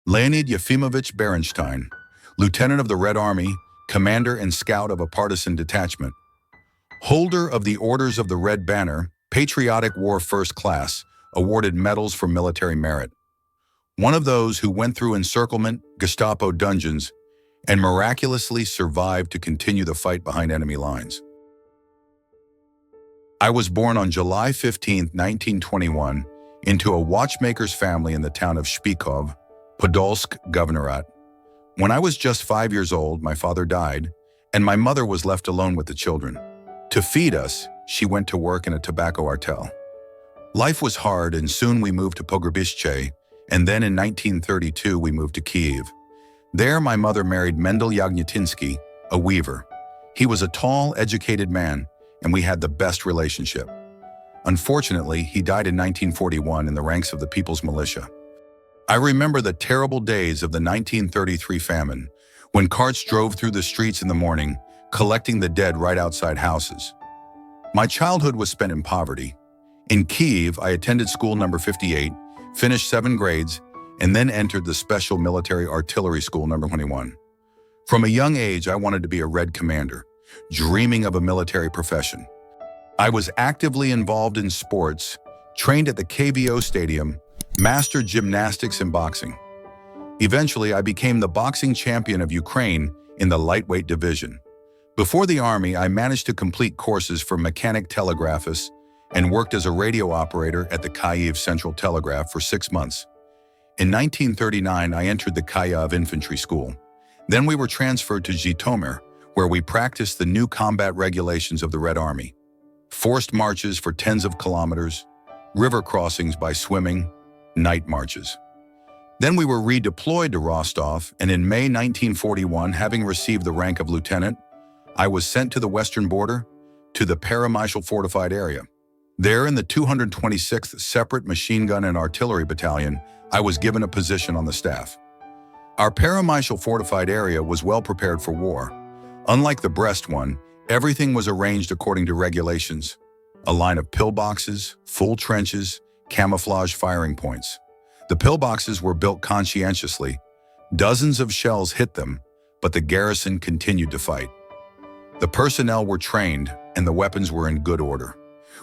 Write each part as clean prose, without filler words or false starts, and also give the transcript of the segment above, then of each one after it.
Leonid Yefimovich Berenshtein, Lieutenant of the Red Army, Commander and Scout of a partisan detachment. Holder of the Orders of the Red Banner, Patriotic War First Class, awarded medals for military merit. One of those who went through encirclement, Gestapo dungeons, and miraculously survived to continue the fight behind enemy lines. I was born on July 15, 1921, into a watchmaker's family in the town of Shpikov, Podolsk Governorate. When I was just 5 years old, my father died, and my mother was left alone with the children. To feed us, she went to work in a tobacco artel. Life was hard, and soon we moved to Pogrebishche, and then in 1932 we moved to Kiev. There my mother married Mendel Yagnetinsky, a weaver. He was a tall, educated man, and we had the best relationship. Unfortunately, he died in 1941 in the ranks of the People's Militia. I remember the terrible days of the 1933 famine, when carts drove through the streets in the morning, collecting the dead right outside houses. My childhood was spent in poverty. In Kiev, I attended school number 58, finished 7 grades, and then entered the Special Military Artillery School number 21. From a young age, I wanted to be a Red Commander, dreaming of a military profession. I was actively involved in sports, trained at the KVO Stadium, mastered gymnastics and boxing. Eventually, I became the boxing champion of Ukraine in the lightweight division. Before the Army, I managed to complete courses for mechanic telegraphist and worked as a radio operator at the Kyiv Central Telegraph for 6 months. In 1939, I entered the Kyiv Infantry School. Then we were transferred to Zhytomyr, where we practiced the new combat regulations of the Red Army. Forced marches for tens of kilometers, river crossings by swimming, night marches. Then we were redeployed to Rostov, and in May 1941, having received the rank of lieutenant, I was sent to the western border, to the Paramyshal fortified area. There in the 226th Separate Machine Gun and Artillery Battalion, I was given a position on the staff. Our Paramyshal fortified area was well prepared for war. Unlike the Brest one, everything was arranged according to regulations. A line of pillboxes, full trenches, camouflage firing points. The pillboxes were built conscientiously. Dozens of shells hit them, but the garrison continued to fight. The personnel were trained, and the weapons were in good order.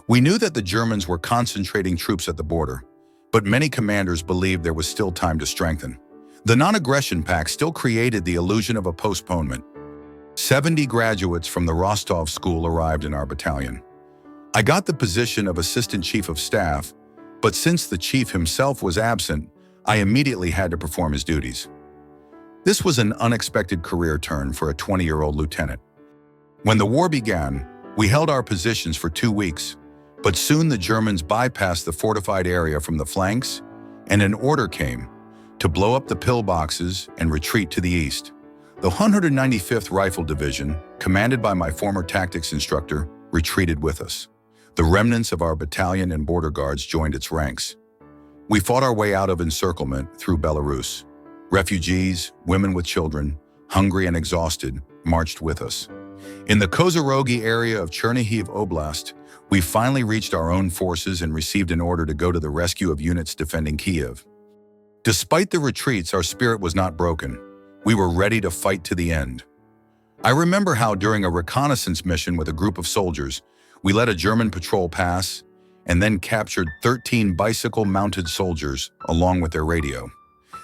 We knew that the Germans were concentrating troops at the border, but many commanders believed there was still time to strengthen. The non-aggression pact still created the illusion of a postponement. 70 graduates from the Rostov school arrived in our battalion. I got the position of Assistant Chief of Staff, but since the chief himself was absent, I immediately had to perform his duties. This was an unexpected career turn for a 20-year-old lieutenant. When the war began, we held our positions for 2 weeks, but soon the Germans bypassed the fortified area from the flanks, and an order came to blow up the pillboxes and retreat to the east. The 195th Rifle Division, commanded by my former tactics instructor, retreated with us. The remnants of our battalion and border guards joined its ranks. We fought our way out of encirclement through Belarus. Refugees, women with children, hungry and exhausted, marched with us. In the Kozorogi area of Chernihiv Oblast, we finally reached our own forces and received an order to go to the rescue of units defending Kiev. Despite the retreats, our spirit was not broken. We were ready to fight to the end. I remember how during a reconnaissance mission with a group of soldiers, we let a German patrol pass and then captured 13 bicycle-mounted soldiers along with their radio.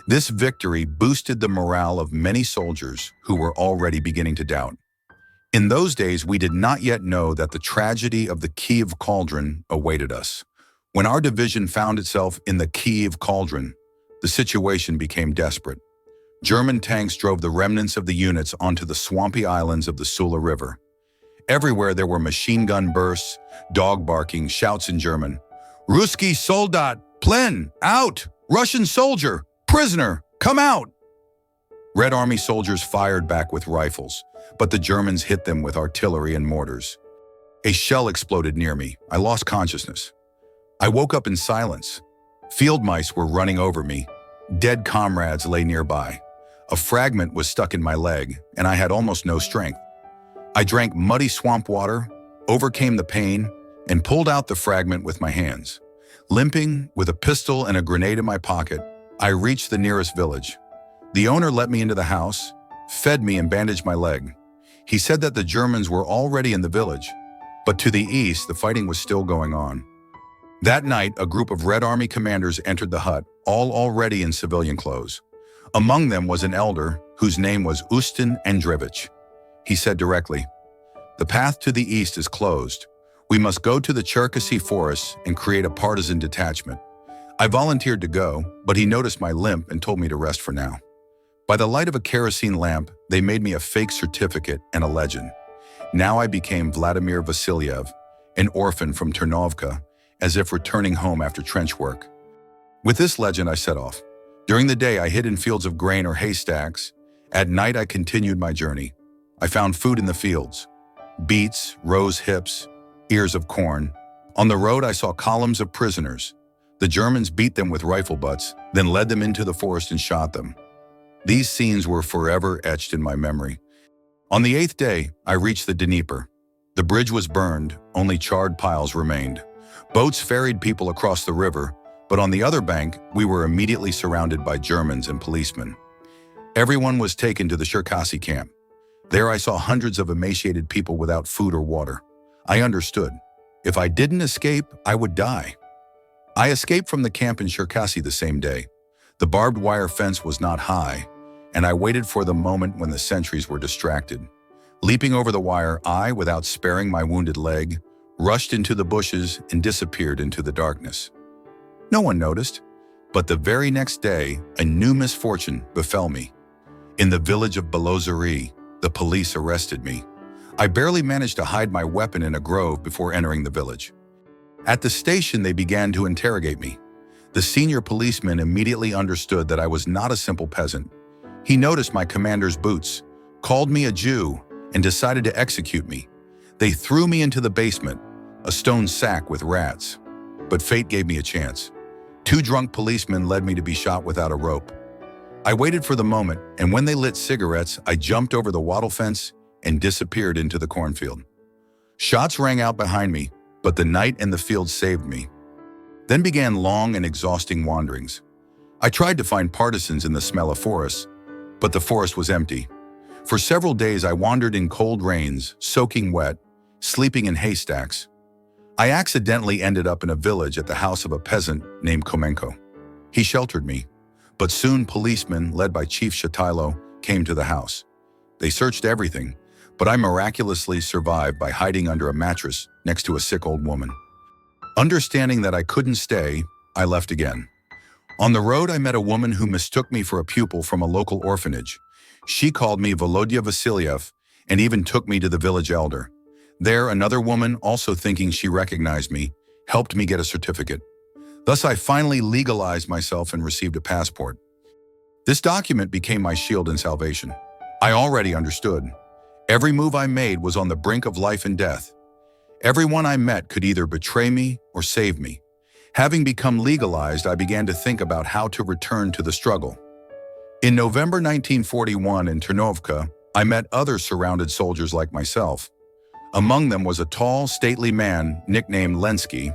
This victory boosted the morale of many soldiers who were already beginning to doubt. In those days, we did not yet know that the tragedy of the Kiev Cauldron awaited us. When our division found itself in the Kiev Cauldron, the situation became desperate. German tanks drove the remnants of the units onto the swampy islands of the Sula River. Everywhere there were machine gun bursts, dog barking, shouts in German. Ruski soldat, plen, out! Russian soldier, prisoner, come out! Red Army soldiers fired back with rifles, but the Germans hit them with artillery and mortars. A shell exploded near me. I lost consciousness. I woke up in silence. Field mice were running over me. Dead comrades lay nearby. A fragment was stuck in my leg, and I had almost no strength. I drank muddy swamp water, overcame the pain, and pulled out the fragment with my hands. Limping, with a pistol and a grenade in my pocket, I reached the nearest village. The owner let me into the house, fed me and bandaged my leg. He said that the Germans were already in the village, but to the east, the fighting was still going on. That night, a group of Red Army commanders entered the hut, all already in civilian clothes. Among them was an elder whose name was Ustin Andrevich. He said directly, "The path to the east is closed. We must go to the Cherkasy forests and create a partisan detachment." I volunteered to go, but he noticed my limp and told me to rest for now. By the light of a kerosene lamp, they made me a fake certificate and a legend. Now I became Vladimir Vasilyev, an orphan from Ternovka, as if returning home after trench work. With this legend, I set off. During the day, I hid in fields of grain or haystacks. At night, I continued my journey. I found food in the fields: beets, rose hips, ears of corn. On the road, I saw columns of prisoners. The Germans beat them with rifle butts, then led them into the forest and shot them. These scenes were forever etched in my memory. On the 8th day, I reached the Dnieper. The bridge was burned, only charred piles remained. Boats ferried people across the river, but on the other bank, we were immediately surrounded by Germans and policemen. Everyone was taken to the Cherkasy camp. There I saw hundreds of emaciated people without food or water. I understood. If I didn't escape, I would die. I escaped from the camp in Cherkasy the same day. The barbed wire fence was not high, and I waited for the moment when the sentries were distracted. Leaping over the wire, I, without sparing my wounded leg, rushed into the bushes and disappeared into the darkness. No one noticed, but the very next day, a new misfortune befell me. In the village of Belozeri, the police arrested me. I barely managed to hide my weapon in a grove before entering the village. At the station, they began to interrogate me. The senior policeman immediately understood that I was not a simple peasant. He noticed my commander's boots, called me a Jew, and decided to execute me. They threw me into the basement, a stone sack with rats. But fate gave me a chance. 2 drunk policemen led me to be shot without a rope. I waited for the moment, and when they lit cigarettes, I jumped over the wattle fence and disappeared into the cornfield. Shots rang out behind me, but the night and the field saved me. Then began long and exhausting wanderings. I tried to find partisans in the smell of forests, but the forest was empty. For several days I wandered in cold rains, soaking wet, sleeping in haystacks. I accidentally ended up in a village at the house of a peasant named Komenko. He sheltered me, but soon policemen, led by Chief Shatailo, came to the house. They searched everything, but I miraculously survived by hiding under a mattress next to a sick old woman. Understanding that I couldn't stay, I left again. On the road, I met a woman who mistook me for a pupil from a local orphanage. She called me Volodya Vasilyev and even took me to the village elder. There, another woman, also thinking she recognized me, helped me get a certificate. Thus, I finally legalized myself and received a passport. This document became my shield and salvation. I already understood. Every move I made was on the brink of life and death. Everyone I met could either betray me or save me. Having become legalized, I began to think about how to return to the struggle. In November 1941 in Ternovka, I met other surrounded soldiers like myself. Among them was a tall, stately man nicknamed Lenski,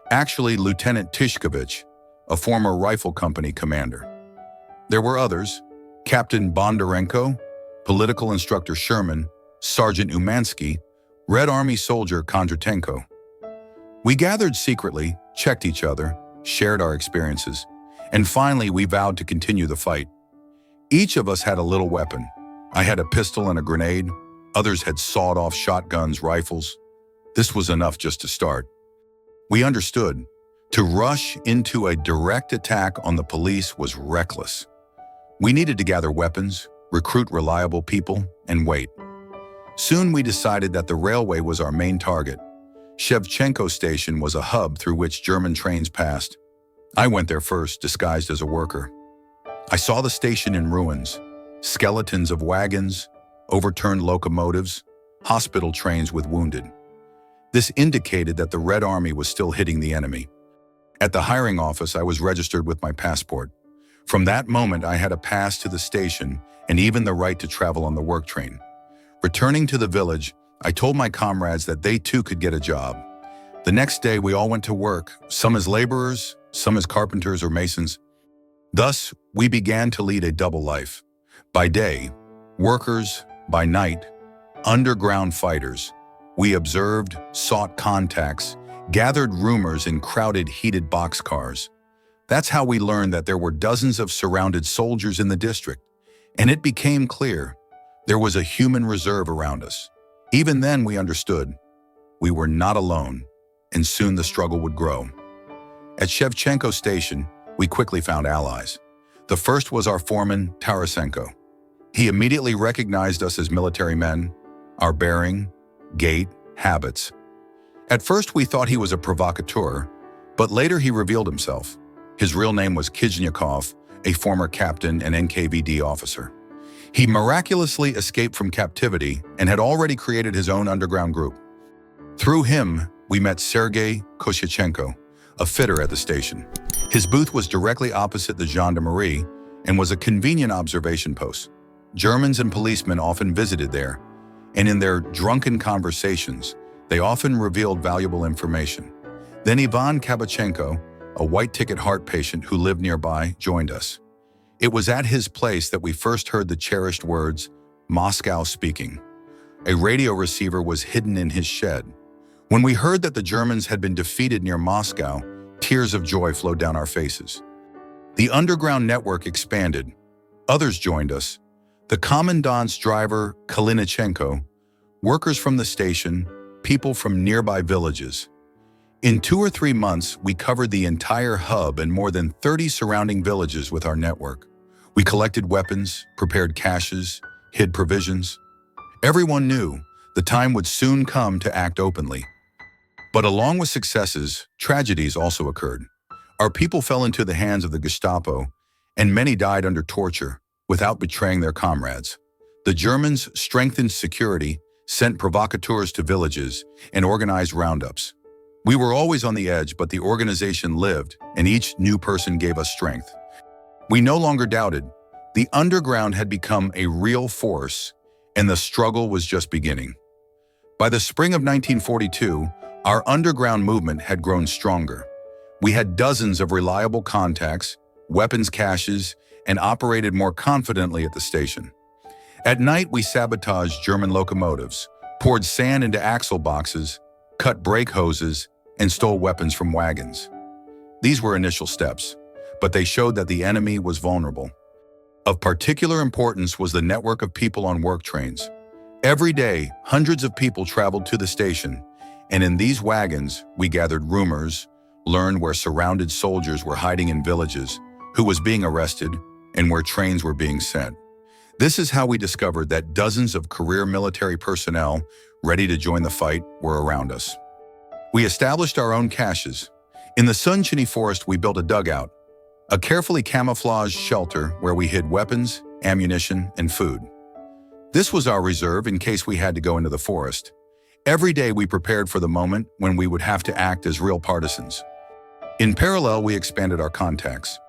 actually Lieutenant Tishkovich, a former rifle company commander. There were others: Captain Bondarenko, political instructor Sherman, Sergeant Umansky, Red Army soldier Kondratenko. We gathered secretly, checked each other, shared our experiences, and finally we vowed to continue the fight. Each of us had a little weapon. I had a pistol and a grenade. Others had sawed-off shotguns, rifles. This was enough just to start. We understood. To rush into a direct attack on the police was reckless. We needed to gather weapons, recruit reliable people, and wait. Soon we decided that the railway was our main target. Shevchenko Station was a hub through which German trains passed. I went there first, disguised as a worker. I saw the station in ruins: skeletons of wagons, overturned locomotives, hospital trains with wounded. This indicated that the Red Army was still hitting the enemy. At the hiring office, I was registered with my passport. From that moment, I had a pass to the station and even the right to travel on the work train. Returning to the village, I told my comrades that they too could get a job. The next day, we all went to work, some as laborers, some as carpenters or masons. Thus, we began to lead a double life. By day, workers; by night, underground fighters. We observed, sought contacts, gathered rumors in crowded, heated boxcars. That's how we learned that there were dozens of surrounded soldiers in the district, and it became clear there was a human reserve around us. Even then we understood we were not alone, and soon the struggle would grow. At Shevchenko Station, we quickly found allies. The first was our foreman, Tarasenko. He immediately recognized us as military men, our bearing, gait, habits. At first we thought he was a provocateur, but later he revealed himself. His real name was Kizhnyakov, a former captain and NKVD officer. He miraculously escaped from captivity and had already created his own underground group. Through him, we met Sergei Kosyachenko, a fitter at the station. His booth was directly opposite the gendarmerie and was a convenient observation post. Germans and policemen often visited there, and in their drunken conversations, they often revealed valuable information. Then Ivan Kabachenko, a white-ticket heart patient who lived nearby, joined us. It was at his place that we first heard the cherished words, "Moscow speaking." A radio receiver was hidden in his shed. When we heard that the Germans had been defeated near Moscow, tears of joy flowed down our faces. The underground network expanded. Others joined us. The commandant's driver, Kalinichenko, workers from the station, people from nearby villages. In 2 or 3 months, we covered the entire hub and more than 30 surrounding villages with our network. We collected weapons, prepared caches, hid provisions. Everyone knew the time would soon come to act openly. But along with successes, tragedies also occurred. Our people fell into the hands of the Gestapo, and many died under torture without betraying their comrades. The Germans strengthened security, sent provocateurs to villages, and organized roundups. We were always on the edge, but the organization lived, and each new person gave us strength. We no longer doubted. The underground had become a real force, and the struggle was just beginning. By the spring of 1942, our underground movement had grown stronger. We had dozens of reliable contacts, weapons caches, and operated more confidently at the station. At night, we sabotaged German locomotives, poured sand into axle boxes, cut brake hoses, and stole weapons from wagons. These were initial steps, but they showed that the enemy was vulnerable. Of particular importance was the network of people on work trains. Every day, hundreds of people traveled to the station, and in these wagons, we gathered rumors, learned where surrounded soldiers were hiding in villages, who was being arrested, and where trains were being sent. This is how we discovered that dozens of career military personnel ready to join the fight were around us. We established our own caches. In the Sunchini forest, we built a dugout, a carefully camouflaged shelter where we hid weapons, ammunition, and food. This was our reserve in case we had to go into the forest. Every day we prepared for the moment when we would have to act as real partisans. In parallel, we expanded our contacts.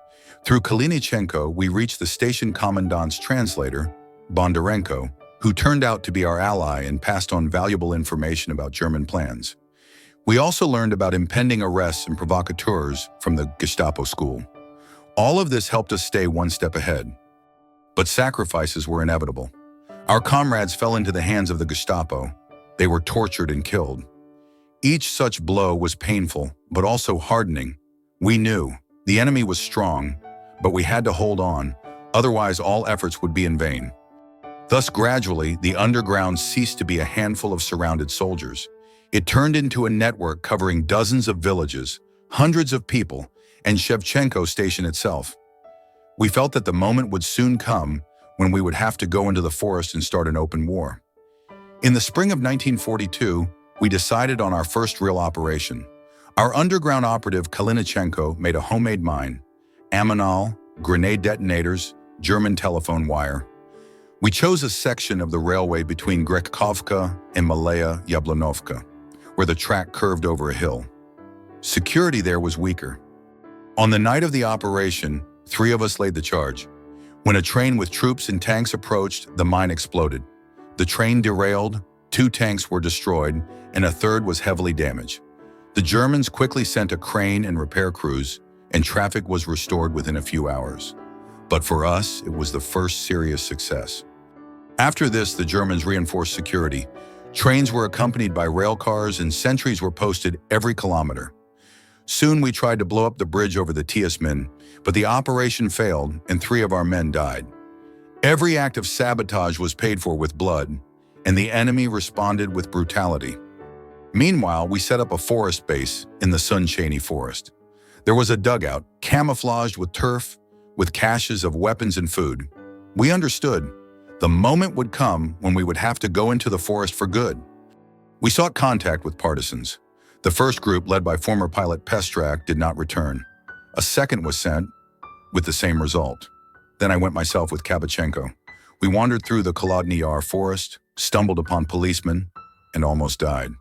Through Kalinichenko, we reached the station commandant's translator, Bondarenko, who turned out to be our ally and passed on valuable information about German plans. We also learned about impending arrests and provocateurs from the Gestapo school. All of this helped us stay one step ahead. But sacrifices were inevitable. Our comrades fell into the hands of the Gestapo. They were tortured and killed. Each such blow was painful, but also hardening. We knew the enemy was strong, but we had to hold on, otherwise all efforts would be in vain. Thus, gradually, the underground ceased to be a handful of surrounded soldiers. It turned into a network covering dozens of villages, hundreds of people, and Shevchenko station itself. We felt that the moment would soon come when we would have to go into the forest and start an open war. In the spring of 1942, we decided on our first real operation. Our underground operative Kalinichenko made a homemade mine, ammonal, grenade detonators, German telephone wire. We chose a section of the railway between Grekovka and Malaya Yablonovka, where the track curved over a hill. Security there was weaker. On the night of the operation, 3 of us laid the charge. When a train with troops and tanks approached, the mine exploded. The train derailed, 2 tanks were destroyed, and a third was heavily damaged. The Germans quickly sent a crane and repair crews, and traffic was restored within a few hours. But for us, it was the first serious success. After this, the Germans reinforced security. Trains were accompanied by rail cars and sentries were posted every kilometer. Soon we tried to blow up the bridge over the Tiesmin, but the operation failed and 3 of our men died. Every act of sabotage was paid for with blood, and the enemy responded with brutality. Meanwhile, we set up a forest base in the Sun Chaney forest. There was a dugout, camouflaged with turf, with caches of weapons and food. We understood the moment would come when we would have to go into the forest for good. We sought contact with partisans. The first group, led by former pilot Pestrak, did not return. A second was sent, with the same result. Then I went myself with Kabachenko. We wandered through the Kholodny Yar forest, stumbled upon policemen, and almost died.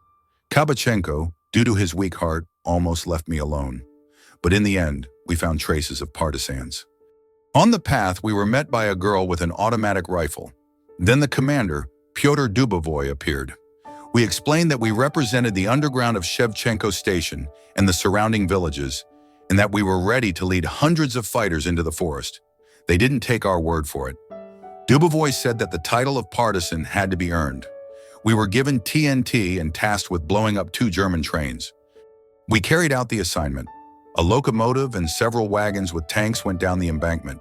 Kabachenko, due to his weak heart, almost left me alone. But in the end, we found traces of partisans. On the path, we were met by a girl with an automatic rifle. Then the commander, Pyotr Dubovoy, appeared. We explained that we represented the underground of Shevchenko Station and the surrounding villages, and that we were ready to lead hundreds of fighters into the forest. They didn't take our word for it. Dubovoy said that the title of partisan had to be earned. We were given TNT and tasked with blowing up 2 German trains. We carried out the assignment. A locomotive and several wagons with tanks went down the embankment.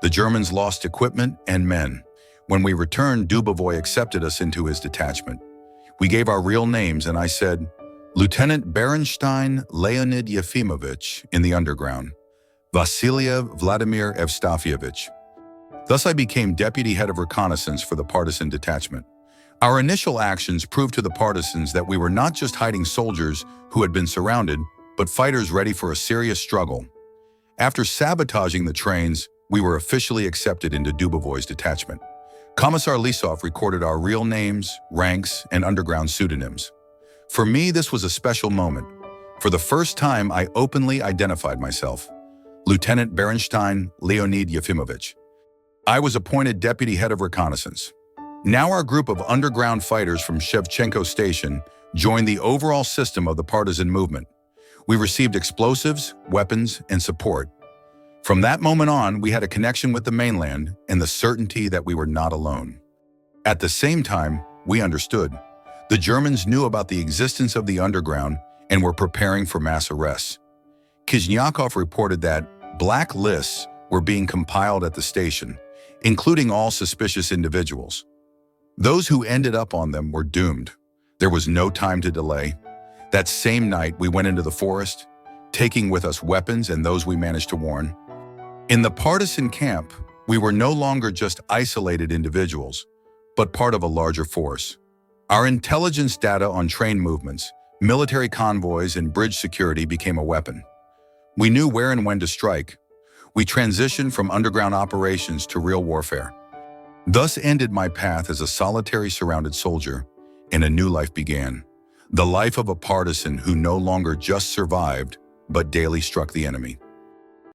The Germans lost equipment and men. When we returned, Dubovoy accepted us into his detachment. We gave our real names and I said, Lieutenant Berenshtein Leonid Yefimovich in the underground, Vasilia Vladimir Evstafievich. Thus I became deputy head of reconnaissance for the partisan detachment. Our initial actions proved to the partisans that we were not just hiding soldiers who had been surrounded, but fighters ready for a serious struggle. After sabotaging the trains, we were officially accepted into Dubovoy's detachment. Commissar Lisov recorded our real names, ranks, and underground pseudonyms. For me, this was a special moment. For the first time, I openly identified myself. Lieutenant Berenshtein Leonid Yefimovich. I was appointed deputy head of reconnaissance. Now our group of underground fighters from Shevchenko Station joined the overall system of the partisan movement. We received explosives, weapons, and support. From that moment on, we had a connection with the mainland and the certainty that we were not alone. At the same time, we understood. The Germans knew about the existence of the underground and were preparing for mass arrests. Kiznyakov reported that black lists were being compiled at the station, including all suspicious individuals. Those who ended up on them were doomed. There was no time to delay. That same night, we went into the forest, taking with us weapons and those we managed to warn. In the partisan camp, we were no longer just isolated individuals, but part of a larger force. Our intelligence data on train movements, military convoys, and bridge security became a weapon. We knew where and when to strike. We transitioned from underground operations to real warfare. Thus ended my path as a solitary surrounded soldier, and a new life began. The life of a partisan who no longer just survived, but daily struck the enemy.